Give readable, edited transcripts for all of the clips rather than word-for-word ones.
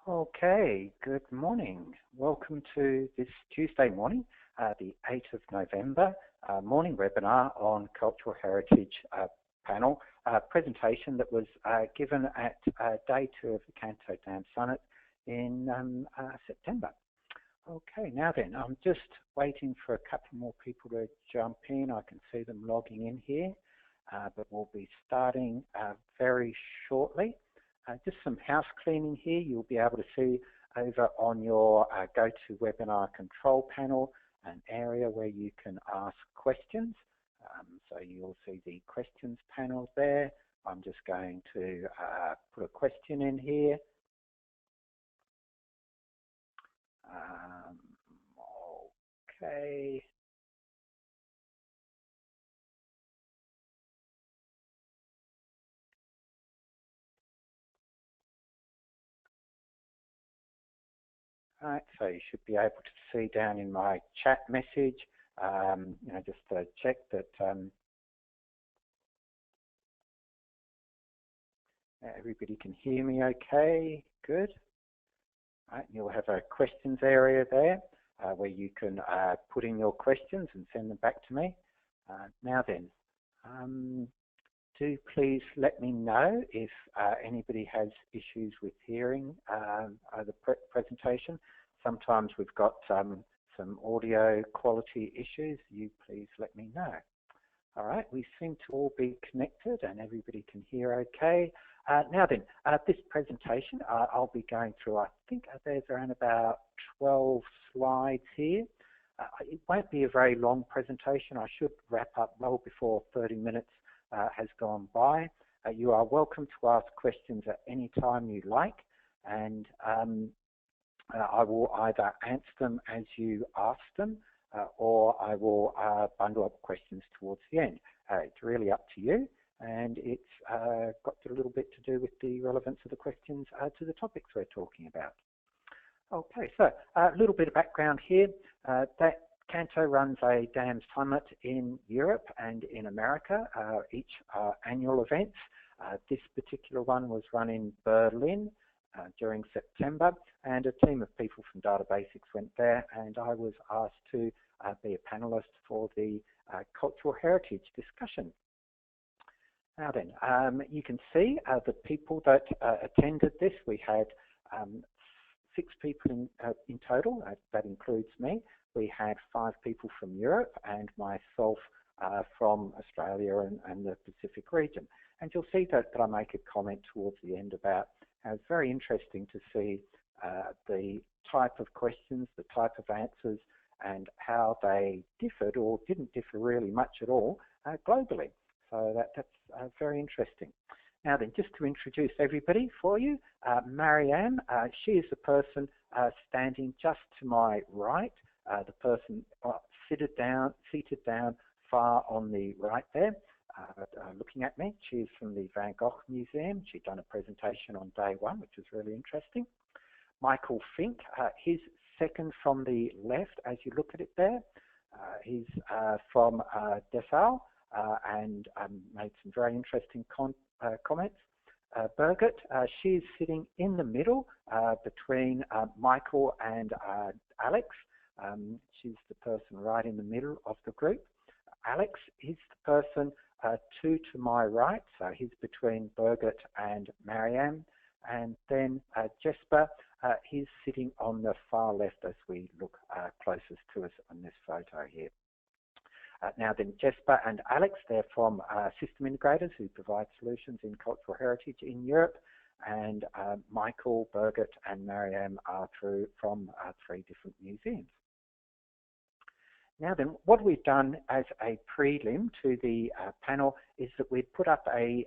Okay, good morning. Welcome to this Tuesday morning, the 8th of November, morning webinar on Cultural Heritage panel presentation that was given at day 2 of the Canto Dam Summit in September. Okay, now then, I'm just waiting for a couple more people to jump in. I can see them logging in here, but we'll be starting very shortly. Just some house cleaning here. You'll be able to see over on your GoToWebinar control panel an area where you can ask questions. So you'll see the questions panel there. I'm just going to put a question in here. Okay. Right, so you should be able to see down in my chat message, just to check that everybody can hear me okay. Good. Right, you'll have a questions area there where you can put in your questions and send them back to me. Now then, do please let me know if anybody has issues with hearing the presentation. Sometimes we've got some audio quality issues. You please let me know. All right, we seem to all be connected and everybody can hear okay. Now then, this presentation I'll be going through, I think there's around about 12 slides here. It won't be a very long presentation. I should wrap up well before 30 minutes has gone by. You are welcome to ask questions at any time you like, and I will either answer them as you ask them, or I will bundle up questions towards the end. It's really up to you, and it's got a little bit to do with the relevance of the questions to the topics we're talking about. Okay, so a little bit of background here. That Canto runs a dam summit in Europe and in America, each annual events. This particular one was run in Berlin during September, and a team of people from Databasics went there, and I was asked to be a panelist for the cultural heritage discussion. Now then, you can see the people that attended this. We had 6 people in total, that includes me. We had 5 people from Europe and myself from Australia and the Pacific region. And you'll see that I make a comment towards the end about how it's very interesting to see the type of questions, the type of answers, and how they differed or didn't differ really much at all globally. So that's very interesting. Now then, just to introduce everybody for you, Marianne, she is the person standing just to my right, the person seated down far on the right there, looking at me. She's from the Van Gogh Museum. She'd done a presentation on day 1, which was really interesting. Michael Fink, he's second from the left as you look at it there. He's from Dessau and made some very interesting comments. Birgit, she's sitting in the middle between Michael and Alex. She's the person right in the middle of the group. Alex is the person 2 to my right, so he's between Birgit and Marianne. And then Jesper, he's sitting on the far left as we look closest to us on this photo here. Now then, Jesper and Alex, they're from system integrators who provide solutions in cultural heritage in Europe, and Michael, Birgit and Marianne are from 3 different museums. Now then, what we've done as a prelim to the panel is that we've put up a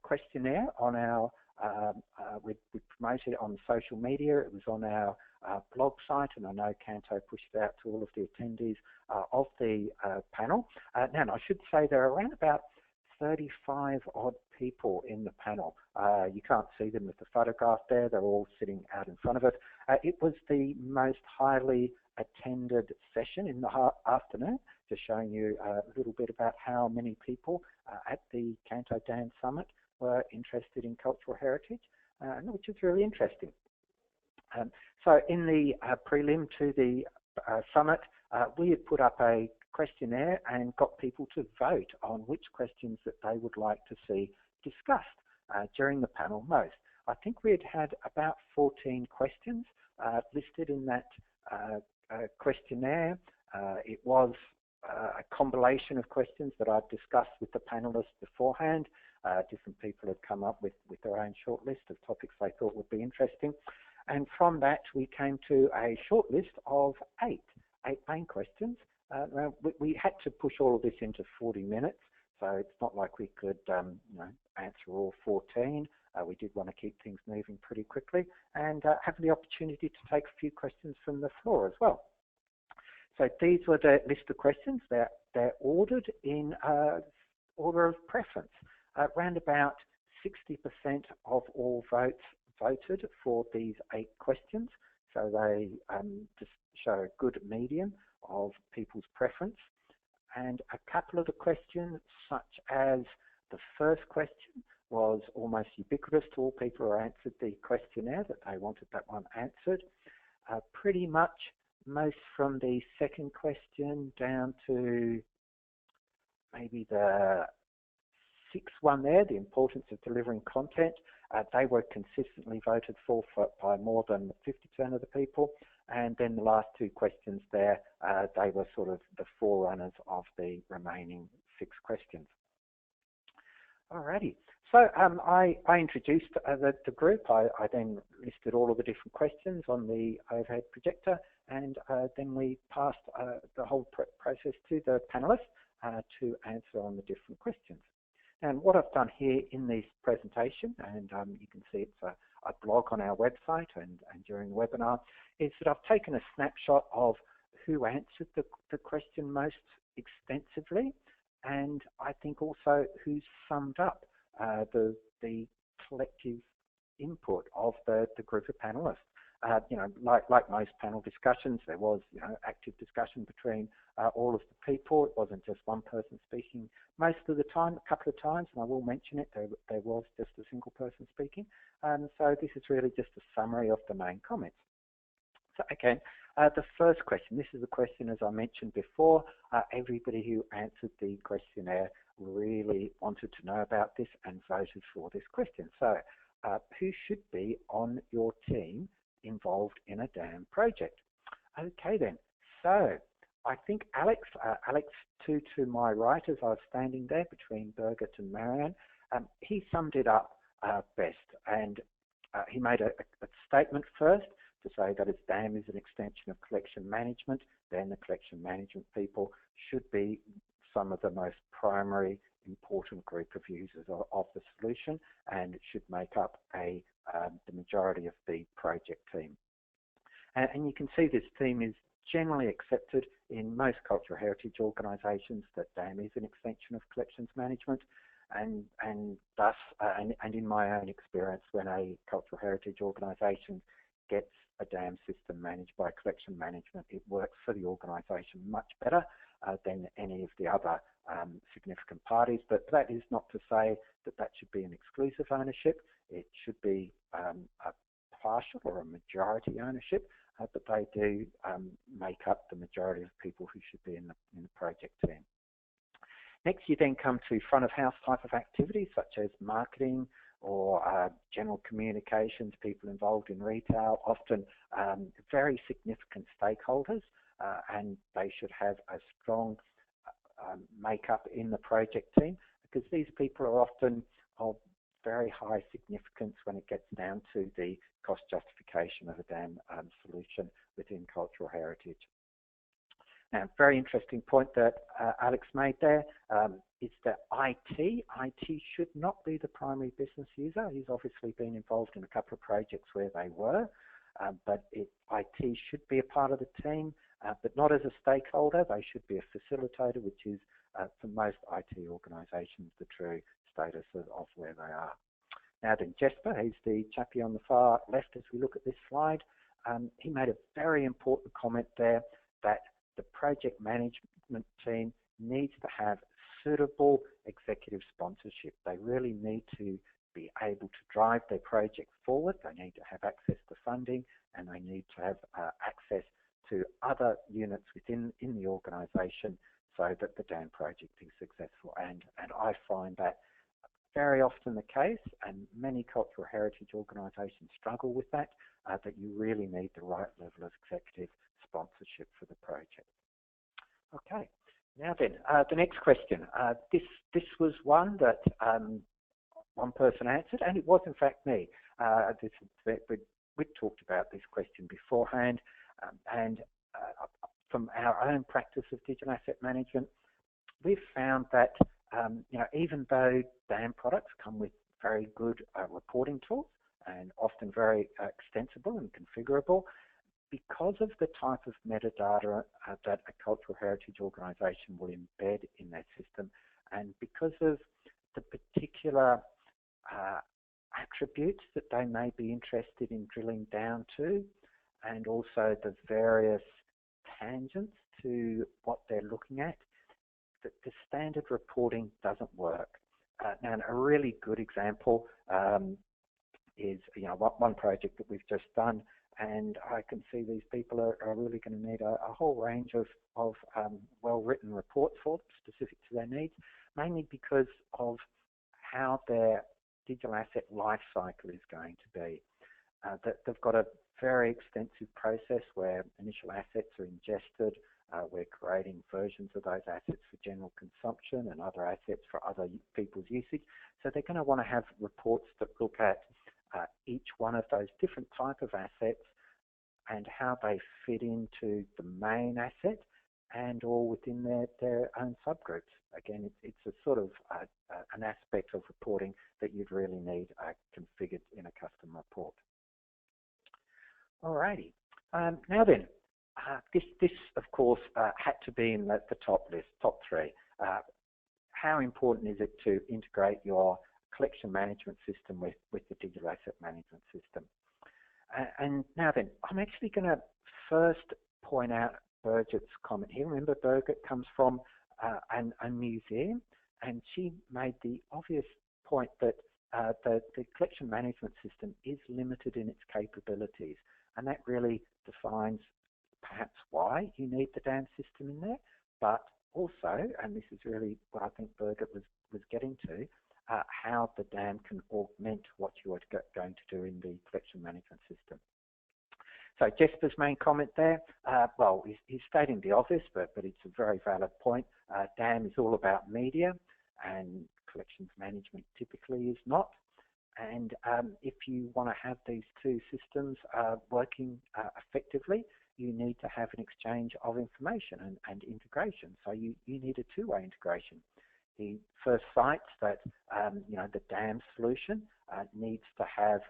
questionnaire on our, we promoted it on social media. It was on our blog site, and I know Canto pushed it out to all of the attendees of the panel. Now, I should say there are around about 35 odd people in the panel. You can't see them with the photograph there. They're all sitting out in front of us. It was the most highly attended session in the afternoon, just showing you a little bit about how many people at the Canto Dam Summit were interested in cultural heritage, which is really interesting. So in the prelim to the summit, we had put up a questionnaire and got people to vote on which questions that they would like to see discussed during the panel most. I think we had about 14 questions listed in that questionnaire. It was a compilation of questions that I'd discussed with the panelists beforehand. Different people had come up with their own short list of topics they thought would be interesting. And from that, we came to a short list of eight main questions. We had to push all of this into 40 minutes, so it's not like we could answer all 14. We did want to keep things moving pretty quickly and have the opportunity to take a few questions from the floor as well. So these were the list of questions. They're ordered in order of preference. Around about 60% of all votes voted for these 8 questions, so they just show a good median of people's preference. And a couple of the questions, such as the first question, was almost ubiquitous to all people who answered the questionnaire, that they wanted that one answered. Pretty much most from the second question down to maybe the 6th one there, the importance of delivering content. They were consistently voted for by more than 50% of the people. And then the last 2 questions there, they were sort of the forerunners of the remaining 6 questions. Alrighty, so I introduced the group. I then listed all of the different questions on the overhead projector, and then we passed the whole process to the panelists to answer on the different questions. And what I've done here in this presentation, and you can see it's a blog on our website and during the webinar, is that I've taken a snapshot of who answered the question most extensively, and I think also who summed up the collective input of the group of panelists. Like most panel discussions, there was active discussion between all of the people. It wasn't just one person speaking most of the time. A couple of times, and I will mention it, there was just a single person speaking. So this is really just a summary of the main comments. So again, the first question, this is a question, as I mentioned before, everybody who answered the questionnaire really wanted to know about this and voted for this question. So who should be on your team involved in a dam project? Okay then, so I think Alex to my right as I was standing there between Birgit and Marianne, he summed it up best, and he made a statement first to say that its dam is an extension of collection management. Then the collection management people should be some of the most primary important group of users of the solution, and it should make up the majority of the project team. And you can see this theme is generally accepted in most cultural heritage organisations, that dam is an extension of collections management, and thus, and in my own experience, when a cultural heritage organisation gets a dam system managed by collection management, it works for the organisation much better than any of the other significant parties. But that is not to say that that should be an exclusive ownership. It should be a partial or a majority ownership, but they do make up the majority of people who should be in the project team. Next, you then come to front of house type of activities such as marketing or general communications, people involved in retail, often very significant stakeholders, and they should have a strong makeup in the project team, because these people are often of very high significance when it gets down to the cost justification of a dam solution within cultural heritage. Now, very interesting point that Alex made there is that IT should not be the primary business user. He's obviously been involved in a couple of projects where they were, but IT should be a part of the team, but not as a stakeholder. They should be a facilitator, which is for most IT organisations the true status of where they are. Now then, Jesper, he's the chappie on the far left as we look at this slide. He made a very important comment there that the project management team needs to have suitable executive sponsorship. They really need to be able to drive their project forward. They need to have access to funding, and they need to have access to other units within the organisation so that the dam project is successful. And I find that very often the case, and many cultural heritage organisations struggle with that, that you really need the right level of executive sponsorship for the project. Okay, now then, the next question. This was one that one person answered, and it was in fact me. We'd talked about this question beforehand, and from our own practice of digital asset management, we've found that even though dam products come with very good reporting tools and often very extensible and configurable, because of the type of metadata that a cultural heritage organisation will embed in their system, and because of the particular attributes that they may be interested in drilling down to, and also the various tangents to what they're looking at, that the standard reporting doesn't work. Now, a really good example is one project that we've just done, and I can see these people are really going to need a whole range of well-written reports for them, specific to their needs, mainly because of how their digital asset life cycle is going to be. They've got a very extensive process where initial assets are ingested. We're creating versions of those assets for general consumption and other assets for other people's usage. So they're going to want to have reports that look at each one of those different type of assets and how they fit into the main asset and all within their own subgroups. Again, it's a sort of an aspect of reporting that you'd really need configured in a custom report. Alrighty. Now then, this of course had to be in the top list, top three. How important is it to integrate your collection management system with the digital asset management system? And now then, I'm actually going to first point out Birgit's comment here. Remember, Birgit comes from a museum, and she made the obvious point that the collection management system is limited in its capabilities, and that really defines perhaps why you need the dam system in there, but also, and this is really what I think Birgit was getting to, how the dam can augment what you are going to do in the collection management system. So Jesper's main comment there, well, he's stating the obvious, but it's a very valid point. Dam is all about media, and collections management typically is not. And if you want to have these two systems working effectively, you need to have an exchange of information and integration. So you need a two-way integration. He first cites that the dam solution needs to have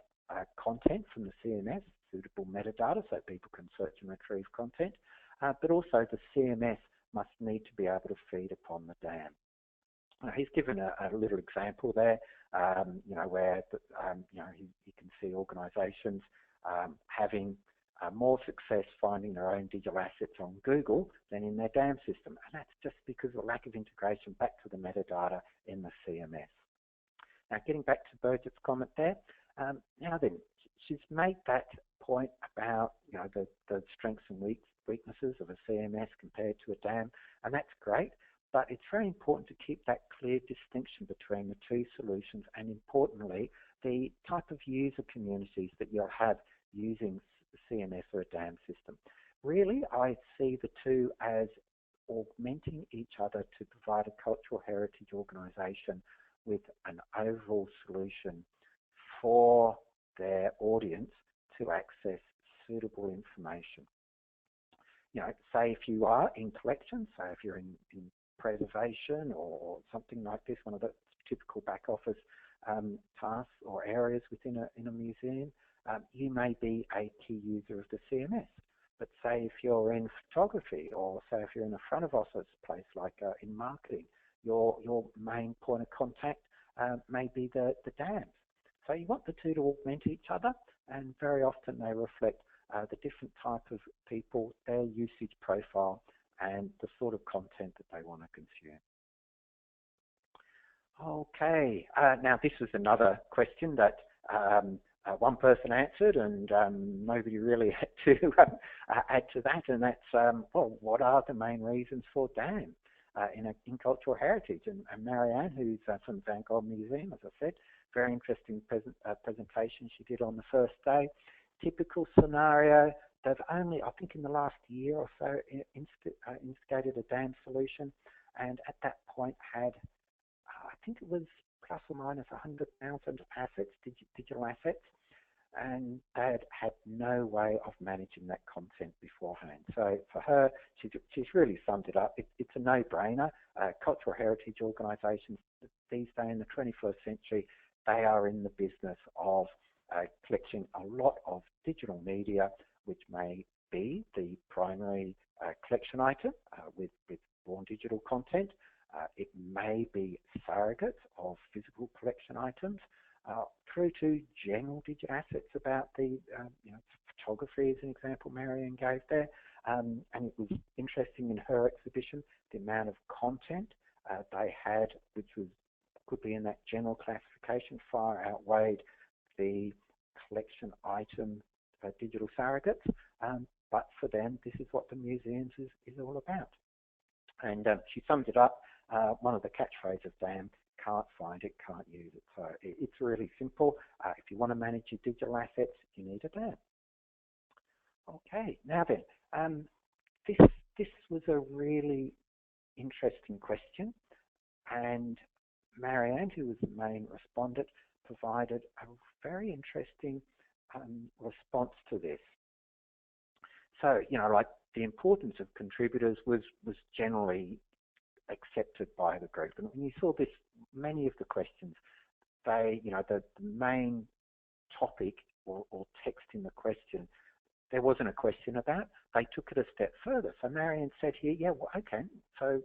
content from the CMS, suitable metadata, so people can search and retrieve content, but also the CMS must need to be able to feed upon the dam. He's given a little example there, where you can see organisations having more success finding their own digital assets on Google than in their dam system, and that's just because of the lack of integration back to the metadata in the CMS. Now, getting back to Birgit's comment there, now then, she's made that point about the strengths and weaknesses of a CMS compared to a dam, and that's great. But it's very important to keep that clear distinction between the two solutions, and importantly, the type of user communities that you'll have using CMS or a dam system. Really, I see the two as augmenting each other to provide a cultural heritage organisation with an overall solution for their audience to access suitable information. Say if you are in collections, say if you're in preservation or something like this, one of the typical back office tasks or areas within a museum, you may be a key user of the CMS. But say if you're in photography, or say if you're in a front of office place like in marketing, your main point of contact may be the dams. So you want the two to augment each other, and very often they reflect the different type of people, their usage profile, and the sort of content that they want to consume. Okay, now this is another question that one person answered, and nobody really had to add to that, and that's, well, what are the main reasons for dams in cultural heritage? And Marianne, who's from Van Gogh Museum, as I said, very interesting presentation she did on the first day. Typical scenario, they've only, I think in the last year or so, instigated a dam solution, and at that point had, I think it was plus or minus 100,000 assets, digital assets, and they had no way of managing that content beforehand. So for her, she's really summed it up. It's a no-brainer. Cultural heritage organisations these days in the 21st century, they are in the business of collecting a lot of digital media, which may be the primary collection item with born digital content. It may be surrogates of physical collection items, through to general digital assets about the, photography as an example Marianne gave there. And it was interesting in her exhibition, the amount of content they had, which could be in that general classification, far outweighed the collection item digital surrogates. But for them, this is what the museums is all about. And she summed it up. One of the catchphrases, DAM, can't find it, can't use it. So it's really simple. If you want to manage your digital assets, you need a DAM. Okay, now then, this was a really interesting question, and Marianne, who was the main respondent, provided a very interesting response to this. So, like the importance of contributors was generally accepted by the group. And you saw this, many of the questions, they, the main topic or text in the question, there wasn't a question about. They took it a step further. So Marianne said here, yeah, well, okay, so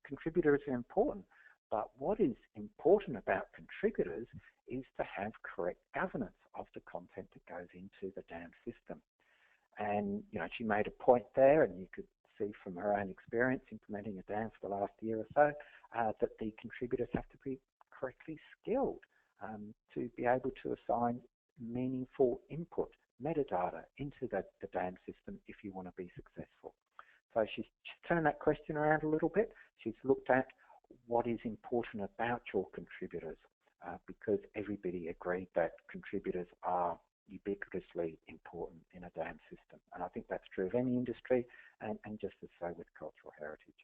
contributors are important, but what is important about contributors is to have correct governance of the content that goes into the DAM system. And, she made a point there, and you could see from her own experience implementing a DAM for the last year or so, that the contributors have to be correctly skilled to be able to assign meaningful input, metadata into the DAM system if you want to be successful. So she's turned that question around a little bit. She's looked at what is important about your contributors, because everybody agreed that contributors are ubiquitously important in a DAM system. And I think that's true of any industry, and just as so with cultural heritage.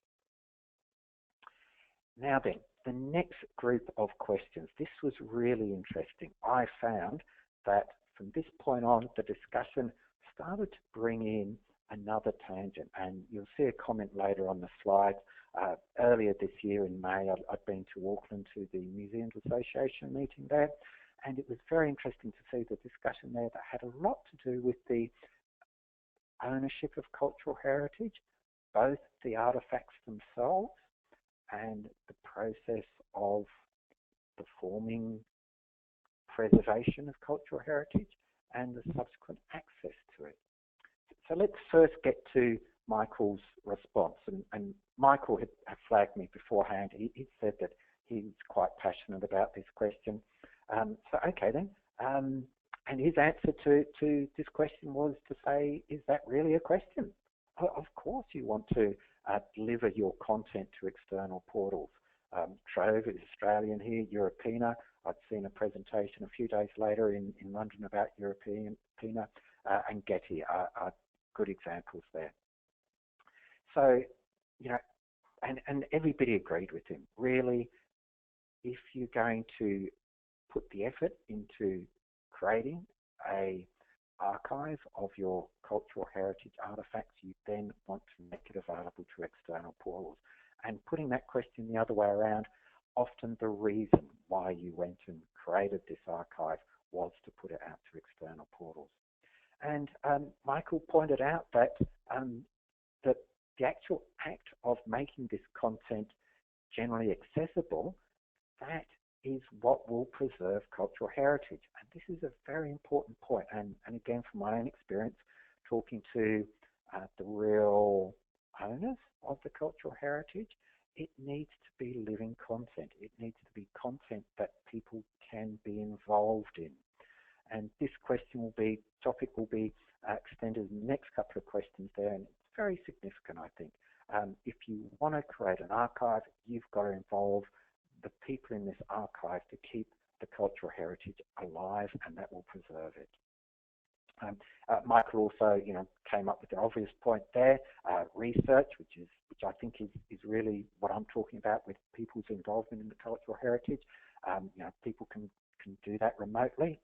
Now then, the next group of questions. This was really interesting. I found that from this point on, the discussion started to bring in another tangent, and you'll see a comment later on the slide. Earlier this year in May, I'd been to Auckland to the Museums Association meeting there, and it was very interesting to see the discussion there that had a lot to do with the ownership of cultural heritage, both the artefacts themselves and the process of performing preservation of cultural heritage and the subsequent access to it. So let's first get to Michael's response. And Michael had flagged me beforehand. He said that he's quite passionate about this question. So okay then. And his answer to this question was to say, is that really a question? Of course you want to deliver your content to external portals. Trove is Australian here, Europeana. I'd seen a presentation a few days later in London about Europeana, and Getty are good examples there. So, and everybody agreed with him. Really, if you're going to put the effort into creating a archive of your cultural heritage artifacts, you then want to make it available to external portals. And putting that question the other way around, often the reason why you went and created this archive was to put it out to external portals. And Michael pointed out that that the actual act of making this content generally accessible, that is what will preserve cultural heritage. And this is a very important point. And again, from my own experience, talking to the real owners of the cultural heritage, it needs to be living content. It needs to be content that people can be involved in. and this topic will be extended in the next couple of questions there, and it's very significant, I think. If you want to create an archive, you've got to involve the people in this archive to keep the cultural heritage alive, and that will preserve it. Michael also, came up with the obvious point there, research, which I think is really what I'm talking about with people's involvement in the cultural heritage. People can do that remotely,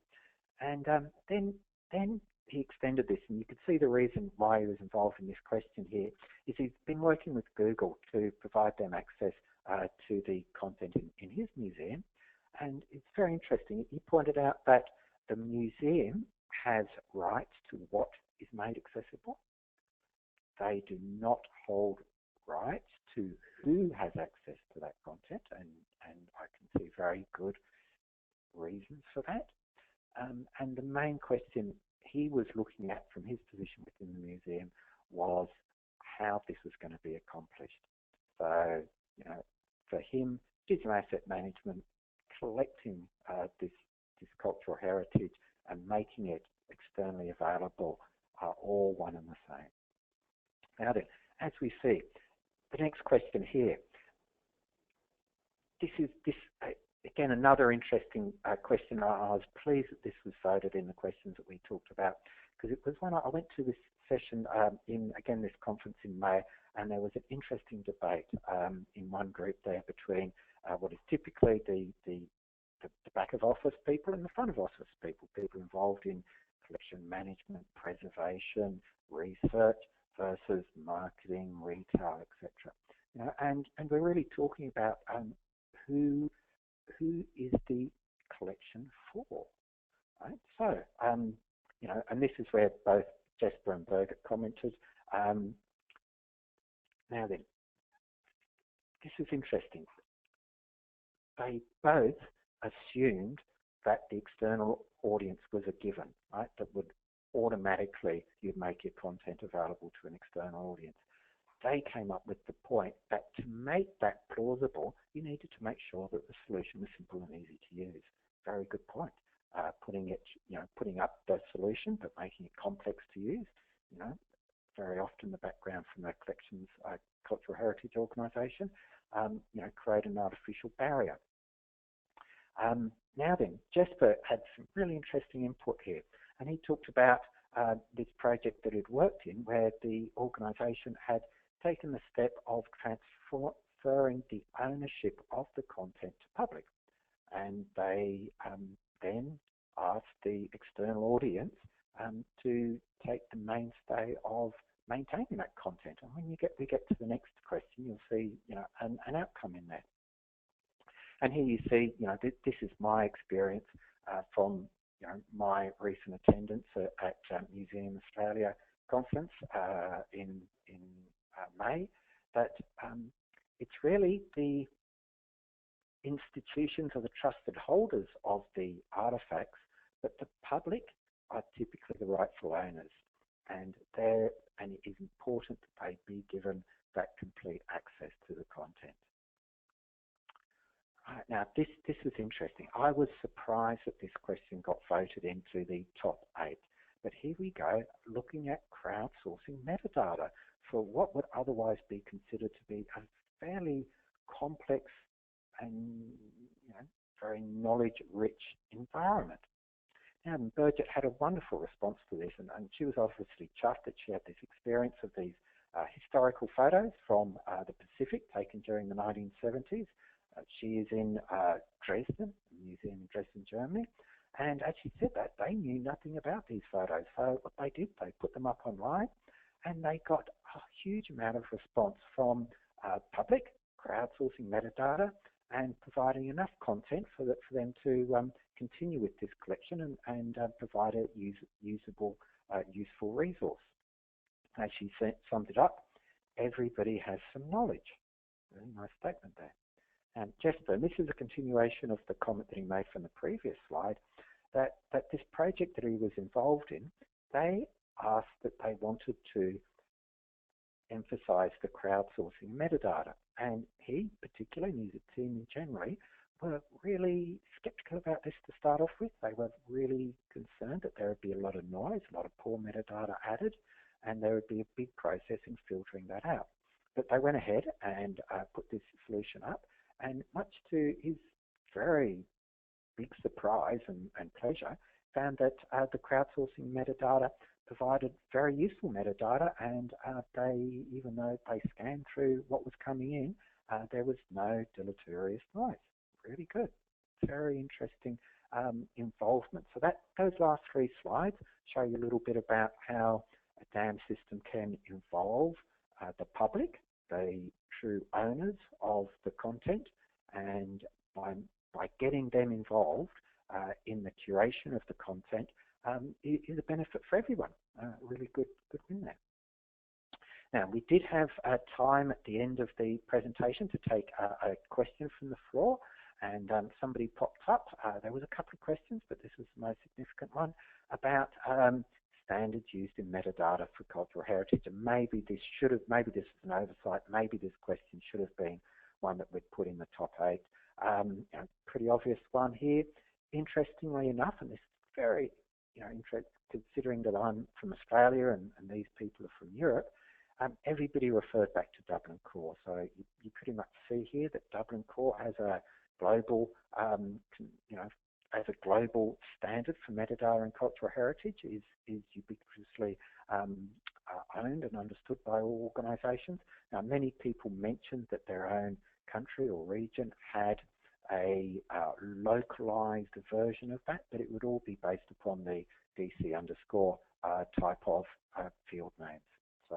and then he extended this, and you can see the reason why he was involved in this question here is he's been working with Google to provide them access to the content in his museum, and it's very interesting. He pointed out that the museum has rights to what is made accessible. They do not hold rights to who has access to that content, and I can see very good reasons for that. And the main question he was looking at from his position within the museum was how this was going to be accomplished. So, for him, digital asset management, collecting this cultural heritage and making it externally available are all one and the same. Now then, as we see, the next question here, this again, another interesting question. I was pleased that this was voted in the questions that we talked about, because it was one I went to this session in this conference in May, and there was an interesting debate in one group there between what is typically the back of office people and the front of office people involved in collection management, preservation, research versus marketing, retail, etc. And we're really talking about who is the collection for, right? So, and this is where both Jesper and Birgit commented. Now then, this is interesting. They both assumed that the external audience was a given, right? That would automatically, you'd make your content available to an external audience. They came up with the point that to make that plausible, you needed to make sure that the solution was simple and easy to use. Very good point. Putting up the solution, but making it complex to use. Very often the background from a collections cultural heritage organisation, create an artificial barrier. Now then, Jesper had some really interesting input here, and he talked about this project that he'd worked in, where the organisation had taken the step of transferring the ownership of the content to public, and they then asked the external audience to take the mainstay of maintaining that content. And when we get to the next question, you'll see an outcome in that. And here you see, this is my experience from my recent attendance at Museum Australia conference in May, that it's really the institutions or the trusted holders of the artefacts, but the public are typically the rightful owners, and it is important that they be given that complete access to the content. Right, now, this was interesting. I was surprised that this question got voted into the top 8, but here we go, looking at crowdsourcing metadata for what would otherwise be considered to be a fairly complex and very knowledge-rich environment. Now, Birgit had a wonderful response to this, and she was obviously chuffed that she had this experience of these historical photos from the Pacific taken during the 1970s. She is in Dresden, a museum in Dresden, Germany, and as she said that, they knew nothing about these photos. So what they did, they put them up online, and they got a huge amount of response from public, crowdsourcing metadata, and providing enough content for them to continue with this collection and provide a useful resource. As she summed it up, everybody has some knowledge. Very nice statement there. And Jesper, and this is a continuation of the comment that he made from the previous slide, that this project that he was involved in, they asked that they wanted to emphasize the crowdsourcing metadata. And he, particularly, and his team generally, were really skeptical about this to start off with. They were really concerned went ahead and put this solution up, and much to his very big surprise and pleasure, found that the crowdsourcing metadata provided very useful metadata, and they, even though they scanned through what was coming in, there was no deleterious noise. Really good. Very interesting involvement. So those last 3 slides show you a little bit about how a DAM system can involve the public, the true owners of the content, and by getting them involved in the curation of the content is a benefit for everyone. Really good win there. Now, we did have time at the end of the presentation to take a question from the floor, and somebody popped up. There was a couple of questions, but this was the most significant one about standards used in metadata for cultural heritage. And maybe this is an oversight. Maybe this question should have been one that we'd put in the top 8. Pretty obvious one here. Interestingly enough, and this is very interesting considering that I'm from Australia and these people are from Europe, everybody referred back to Dublin Core. So you pretty much see here that Dublin Core has a global, as a global standard for metadata and cultural heritage is ubiquitously owned and understood by all organisations. Now, many people mentioned that their own country or region had a localised version of that, but it would all be based upon the DC underscore type of field names. So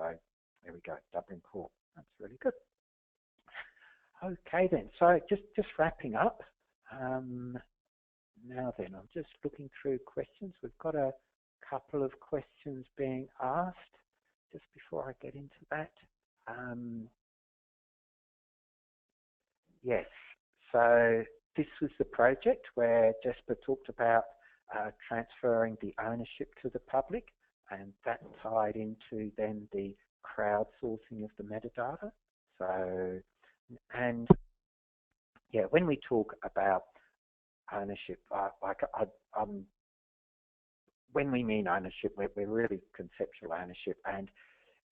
there we go, Dublin Core. That's really good. Okay then, so just wrapping up. Now then, I'm just looking through questions. We've got a couple of questions being asked. Just before I get into that. Yes, so this was the project where Jesper talked about transferring the ownership to the public, and that tied into then the crowdsourcing of the metadata. So, and yeah, when we talk about ownership, when we mean ownership, we're really conceptual ownership, and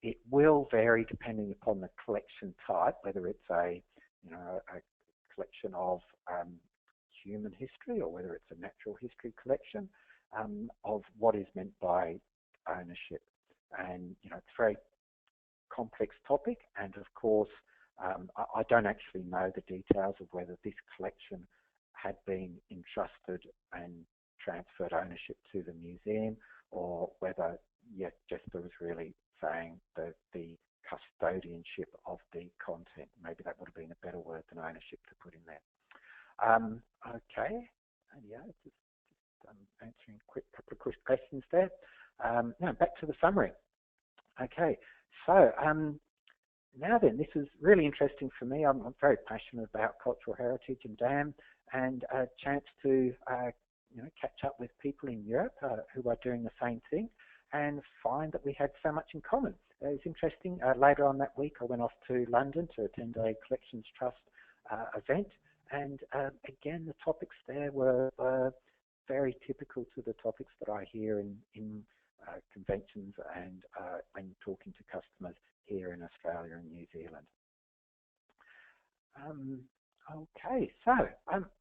it will vary depending upon the collection type, whether it's a collection of human history or whether it's a natural history collection, of what is meant by ownership. And it's a very complex topic, and of course I don't actually know the details of whether this collection had been entrusted and transferred ownership to the museum, or whether Jesper was really saying that the custodianship of the content. Maybe that would have been a better word than ownership to put in there. Okay, and yeah, just answering a couple of quick questions there. Now back to the summary. Okay, so now then, this is really interesting for me. I'm very passionate about cultural heritage and DAM, and a chance to catch up with people in Europe who are doing the same thing, and find that we had so much in common. It's interesting. Later on that week, I went off to London to attend a Collections Trust event, and again, the topics there were very typical to the topics that I hear in conventions and when talking to customers here in Australia and New Zealand. Okay, so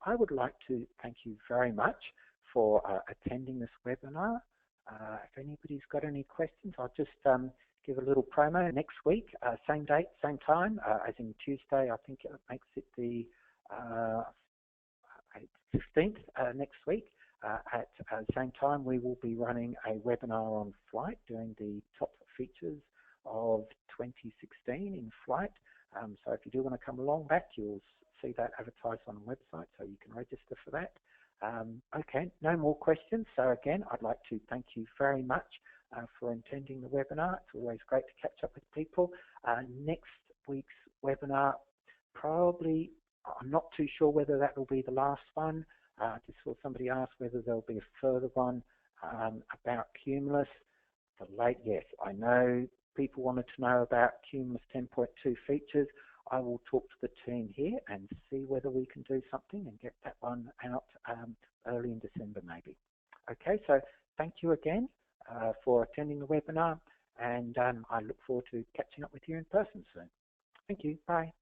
I would like to thank you very much for attending this webinar. If anybody's got any questions, I'll just give a little promo. Next week, same date, same time, as in Tuesday, I think it makes it the 15th next week. At the same time, we will be running a webinar on flight, doing the top features of 2016 in flight. So if you do want to come along back, you'll see that advertised on the website, so you can register for that. Okay, no more questions. So again, I'd like to thank you very much for attending the webinar. It's always great to catch up with people. Next week's webinar, probably, I'm not too sure whether that will be the last one. Just saw somebody ask whether there'll be a further one about Cumulus. Yes, I know people wanted to know about Cumulus 10.2 features. I will talk to the team here and see whether we can do something and get that one out early in December maybe. Okay, so thank you again for attending the webinar, and I look forward to catching up with you in person soon. Thank you. Bye.